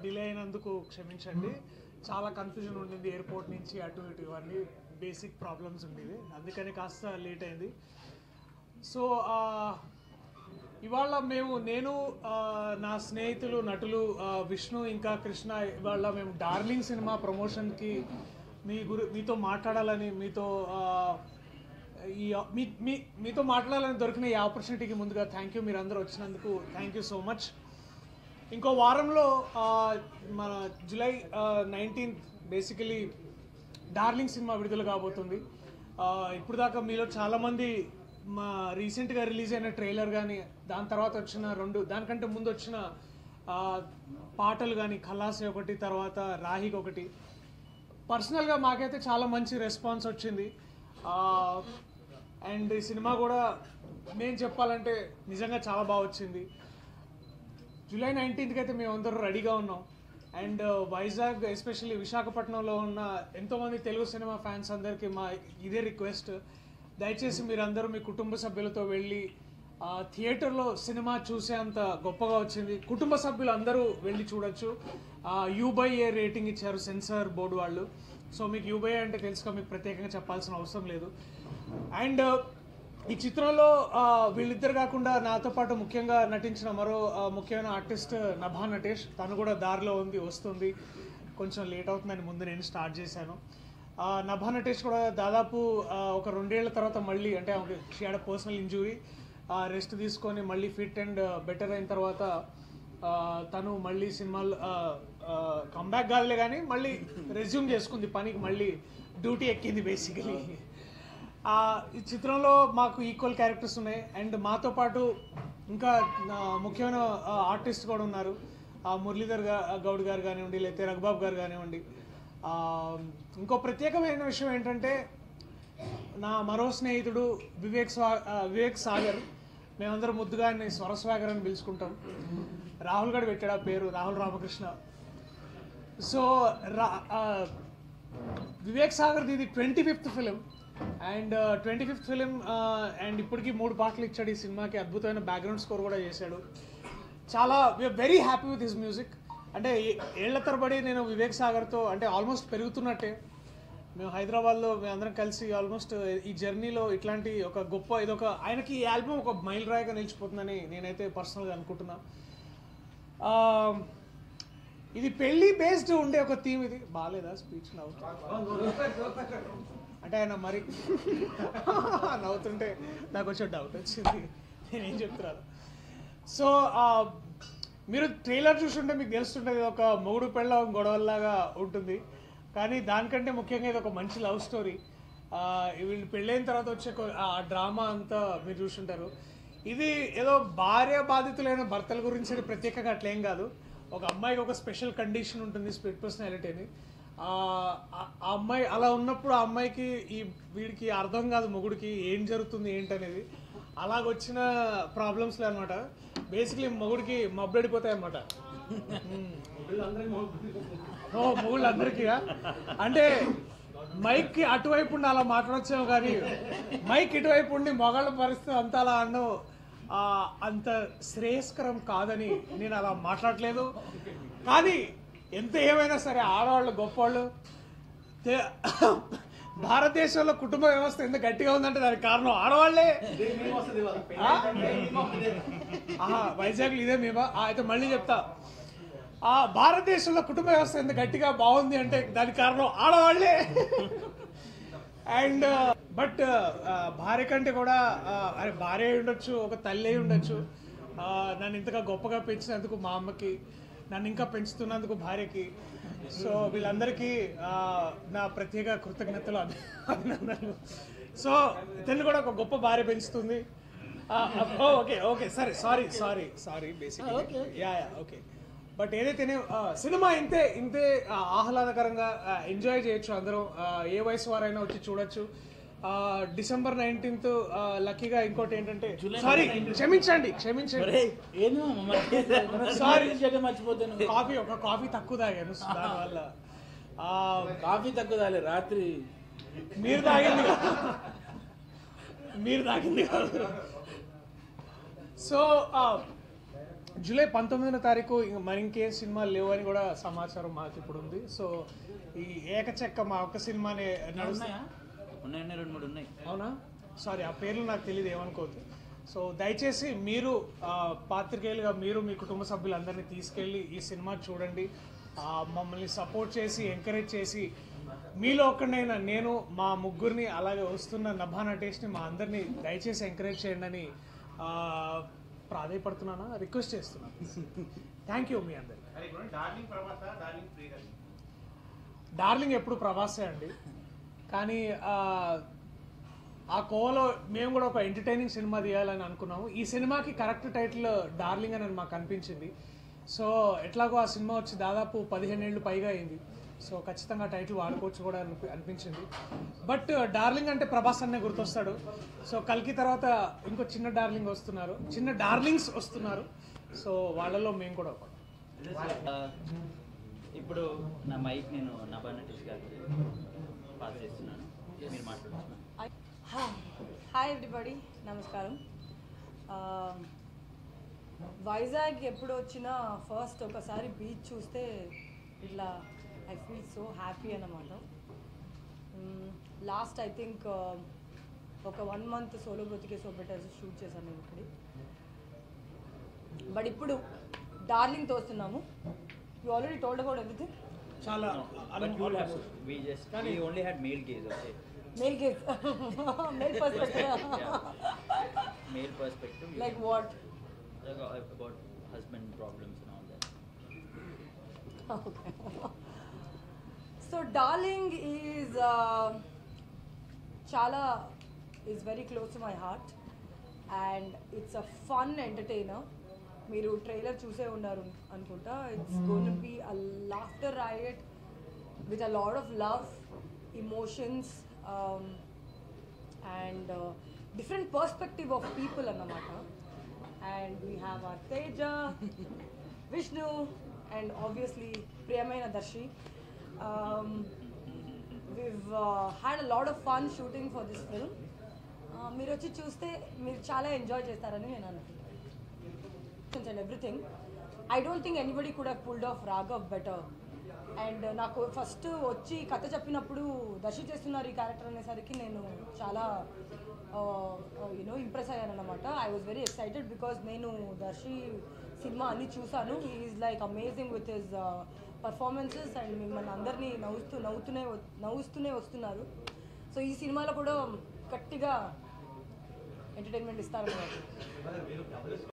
Delay అయినందుకు క్షమించండి. చాలా కన్ఫ్యూజన్ ఉండింది ఎయిర్పోర్ట్ నుంచి అటు ఇటు ఇవన్నీ బేసిక్ ప్రాబ్లమ్స్ ఉండేవి, అందుకని కాస్త లేట్ అయింది. సో ఇవాళ నేను నా స్నేహితులు నటులు విష్ణు ఇంకా కృష్ణ ఇవాళ మేము డార్లింగ్ సినిమా ప్రమోషన్కి మీతో మాట్లాడాలని మీతో మాట్లాడాలని దొరికిన ఈ ఆపర్చునిటీకి ముందుగా థ్యాంక్ యూ. మీరు అందరూ వచ్చినందుకు థ్యాంక్ యూ సో మచ్. ఇంకో వారంలో మన July 19th basically darling cinema విడుదల కాబోతుంది. ఇప్పుడు దాకా మీలో చాలామంది మా రీసెంట్గా రిలీజ్ అయిన ట్రైలర్ కానీ దాని తర్వాత వచ్చిన దానికంటే ముందు వచ్చిన పాటలు కానీ ఖలాసి ఒకటి తర్వాత రాహికి ఒకటి పర్సనల్గా మాకైతే చాలా మంచి రెస్పాన్స్ వచ్చింది. అండ్ ఈ సినిమా కూడా నేను చెప్పాలంటే నిజంగా చాలా బాగా వచ్చింది. జూలై 19th అయితే మేమందరూ రెడీగా ఉన్నాం. అండ్ వైజాగ్ ఎస్పెషల్లీ విశాఖపట్నంలో ఉన్న ఎంతోమంది తెలుగు సినిమా ఫ్యాన్స్ అందరికీ మా ఇదే రిక్వెస్ట్, దయచేసి మీరందరూ మీ కుటుంబ సభ్యులతో వెళ్ళి థియేటర్లో సినిమా చూసేంత గొప్పగా వచ్చింది. కుటుంబ సభ్యులు అందరూ వెళ్ళి చూడొచ్చు. U/A రేటింగ్ ఇచ్చారు సెన్సార్ బోర్డు వాళ్ళు. సో మీకు U/A అంటే తెలుసుగా, మీకు ప్రత్యేకంగా చెప్పాల్సిన అవసరం లేదు. అండ్ ఈ చిత్రంలో వీళ్ళిద్దరు కాకుండా నాతో పాటు ముఖ్యంగా నటించిన మరో ముఖ్యమైన ఆర్టిస్ట్ నభా నటేష్, తను కూడా దారిలో వస్తుంది. కొంచెం లేట్ అవుతుందని ముందు నేను స్టార్ట్ చేశాను. నభా నటేష్ కూడా దాదాపు ఒక 2 ఏళ్ల తర్వాత మళ్ళీ, అంటే she had personal injury, rest తీసుకొని మళ్ళీ ఫిట్ అండ్ బెటర్ అయిన తర్వాత తను మళ్ళీ సినిమాలు కంబ్యాక్ కాదులే కానీ మళ్ళీ రెజ్యూమ్ చేసుకుంది పనికి, మళ్ళీ డ్యూటీ ఎక్కింది బేసికలీ. ఈ చిత్రంలో మాకు ఈక్వల్ క్యారెక్టర్స్ ఉన్నాయి. అండ్ మాతో పాటు ఇంకా ముఖ్యమైన ఆర్టిస్ట్ కూడా ఉన్నారు. మురళీధర్ గౌడ్ గారు కానివ్వండి, లేకపోతే రఘుబాబు గారు కానివ్వండి. ఇంకో ప్రత్యేకమైన విషయం ఏంటంటే నా మరో స్నేహితుడు వివేక్ సాగర్, మేమందరం ముద్దుగా స్వరస్వాగర్ అని పిలుచుకుంటాం. రాహుల్ గడ్ పెట్టాడు ఆ పేరు, రాహుల్ రామకృష్ణ. సో వివేక్ సాగర్ది ఇది 25th film. And 25th film and ఇప్పటికీ 3 పాటలు ఇచ్చాడు ఈ సినిమాకి. అద్భుతమైన బ్యాక్గ్రౌండ్ స్కోర్ కూడా చేశాడు. చాలా we're very happy with his music. అంటే ఏళ్ల తరబడి నేను వివేక్ సాగర్తో అంటే ఆల్మోస్ట్ పెరుగుతున్నట్టే. మేము హైదరాబాద్లో మేమందరం కలిసి ఆల్మోస్ట్ ఈ జర్నీలో ఇట్లాంటి ఒక గొప్ప ఇదొక ఆయనకి ఈ ఆల్బమ్ ఒక మైల్ రాయిగా నిలిచిపోతుందని నేనైతే పర్సనల్గా అనుకుంటున్నా. ఇది పెళ్ళి బేస్డ్ ఉండే ఒక థీమ్. ఇది బాగాలేదా స్పీచ్? అంటే ఆయన మరి నవ్వుతుంటే నాకు కొంచెం డౌట్ వచ్చింది నేనేం చెప్తున్నాను. సో మీరు ట్రైలర్ చూస్తుంటే మీకు తెలుస్తుంటుంది ఒక మొగుడు పెళ్ళం గొడవల్లాగా ఉంటుంది, కానీ దానికంటే ముఖ్యంగా ఇది ఒక మంచి లవ్ స్టోరీ. వీళ్ళు పెళ్ళైన తర్వాత వచ్చే ఆ డ్రామా అంతా మీరు చూస్తుంటారు. ఇది ఏదో భార్య బాధితులైన భర్తల గురించి అని ప్రత్యేకంగా అట్లేం కాదు. ఒక అమ్మాయికి ఒక స్పెషల్ కండిషన్ ఉంటుంది, స్ప్లిట్ పర్సనాలిటీ అని. ఆ అమ్మాయి అలా ఉన్నప్పుడు ఆ అమ్మాయికి వీడికి అర్థం కాదు మొగుడికి ఏం జరుగుతుంది ఏంటనేది. అలాగొచ్చిన ప్రాబ్లమ్స్లే అనమాట. బేసిక్లీ మొగుడికి మబ్బడిపోతాయి అన్నమాట. మొగుళ్ళందరికీ అంటే మైక్కి అటువైపు ఉండి అలా మాట్లాడొచ్చాము, కానీ మైక్ ఇటువైపు ఉండి మొగాళ్ళ పరిస్థితి అంతా అలా అనడం అంత శ్రేయస్కరం కాదని నేను అలా మాట్లాడలేదు. కానీ ఎంత ఏమైనా సరే ఆడవాళ్ళు గొప్పవాళ్ళు. భారతదేశంలో కుటుంబ వ్యవస్థ ఎంత గట్టిగా ఉందంటే దానికి కారణం ఆడవాళ్లే. వైజాగ్లో ఇదే మేమా? అయితే మళ్ళీ చెప్తా, భారతదేశంలో కుటుంబ వ్యవస్థ ఎంత గట్టిగా బాగుంది అంటే దానికి కారణం ఆడవాళ్లే. అండ్ బట్ భార్య కంటే కూడా అరే భార్య ఉండొచ్చు, ఒక తల్లి ఉండొచ్చు. నన్ను ఇంతగా గొప్పగా పెంచినందుకు మా అమ్మకి, నన్ను ఇంకా పెంచుతున్నందుకు భార్యకి, సో వీళ్ళందరికీ నా ప్రత్యేక కృతజ్ఞతలు, అభినందనలు. సో తను కూడా ఒక గొప్ప భార్య పెంచుతుంది. ఓకే సరే sorry basically yeah okay. But ఏదైతేనే సినిమా ఇంతే ఆహ్లాదకరంగా ఎంజాయ్ చేయొచ్చు అందరం. ఏ వయసు వారైనా వచ్చి చూడొచ్చు. December 19th లక్కీగా ఇంకోటి ఏంటంటే, సారీ క్షమించండి సారీ కాఫీ తక్కువ తాగాను, దానివల్ల కాఫీ తక్కువ తాగలే. రాత్రి మీరు తాగింది కాదు. సో జూలై 19వ తారీఖు మరి ఇంకేం సినిమాలు లేవు అని కూడా సమాచారం మాకు ఇప్పుడు ఉంది. సో ఈ ఏకచెక్క మా ఒక్క సినిమానే నడుస్తాయి. ఉన్నాయి 2-3 ఉన్నాయి. అవునా? సారీ, ఆ పేర్లు నాకు తెలియదు, ఏమనుకోవద్దు. సో దయచేసి మీరు పాత్రికేయులుగా మీరు మీ కుటుంబ సభ్యులందరినీ తీసుకెళ్ళి ఈ సినిమా చూడండి. మమ్మల్ని సపోర్ట్ చేసి ఎంకరేజ్ చేసి మీలో ఒక్కడైనా నేను మా ముగ్గురిని అలాగే వస్తున్న నభా నటేష్ని మా అందరినీ దయచేసి ఎంకరేజ్ చేయండి అని ప్రాధాయపడుతున్నానా, రిక్వెస్ట్ చేస్తున్నాను. థ్యాంక్ యూ మీ అందరికి. డార్లింగ్ ఎప్పుడు ప్రభాసే అండి, కానీ ఆ కోవలో మేము కూడా ఒక ఎంటర్టైనింగ్ సినిమా తీయాలని అనుకున్నాము. ఈ సినిమాకి కరెక్ట్ టైటిల్ డార్లింగ్ అని మాకు అనిపించింది. సో ఎట్లాగో ఆ సినిమా వచ్చి దాదాపు 15 ఏళ్ళు పైగా అయింది. సో ఖచ్చితంగా టైటిల్ వాడుకోవచ్చు కూడా అనిపించింది. బట్ డార్లింగ్ అంటే ప్రభాస్ అన్నే గుర్తొస్తాడు. సో కల్కి తర్వాత ఇంకో చిన్న డార్లింగ్ వస్తున్నారు, చిన్న డార్లింగ్స్ వస్తున్నారు. సో వాళ్ళలో మేము కూడా ఒకటి. ఇప్పుడు నా మైక్ నేను నభా నటేష్ గారికి పాస్ చేస్తున్నాను, మీరు మాట్లాడుతున్నాను. హాయ్ ఎవ్రీబడి, నమస్కారం. వైజాగ్ ఎప్పుడు వచ్చినా ఫస్ట్ ఒకసారి బీచ్ చూస్తే ఇట్లా ఐ ఫీల్ సో హ్యాపీ అన్నమాట. లాస్ట్ ఐ థింక్ ఒక 1 month సోలో బ్రతికే సో బెటర్ షూట్ చేశాను నేను ఇక్కడ. బట్ ఇప్పుడు డార్లింగ్ తోస్తున్నాము. You already told about everything. చాలా We only had male gaze, okay? Male gaze. Male perspective. Male perspective. Like what? About husband problems and all that. Okay. So Darling is Chala is very close to my heart, and it's a fun entertainer. మీరు trailer చూసే ఉన్నారు అనుకుంటా. It's gonna be a laughter ride with a lot of love, emotions and different perspective of people అన్నమాట. And we have our Teja, Vishnu and obviously ప్రియమైన Darshi. we've had a lot of fun shooting for this film. మీరు వచ్చి చూస్తే మీరు చాలా enjoy చేస్తారని నేను అనుకుంటున్నాను. And everything, I don't think anybody could have pulled off Raghav better. And నాకు ఫస్ట్ వచ్చి కథ చెప్పినప్పుడు దర్శి చేస్తున్నారు ఈ క్యారెక్టర్ అనేసరికి నేను చాలా ఇంప్రెస్ అయ్యాను అనమాట. I was very excited because నేను దర్శి సినిమా అన్ని చూసాను. He is like amazing with his performances and మిమ్మల్ని అందరినీ నవ్వుస్తూనే వస్తున్నారు. సో ఈ సినిమాలో కూడా గట్టిగా ఎంటర్టైన్మెంట్ ఇస్తారన్నమాట.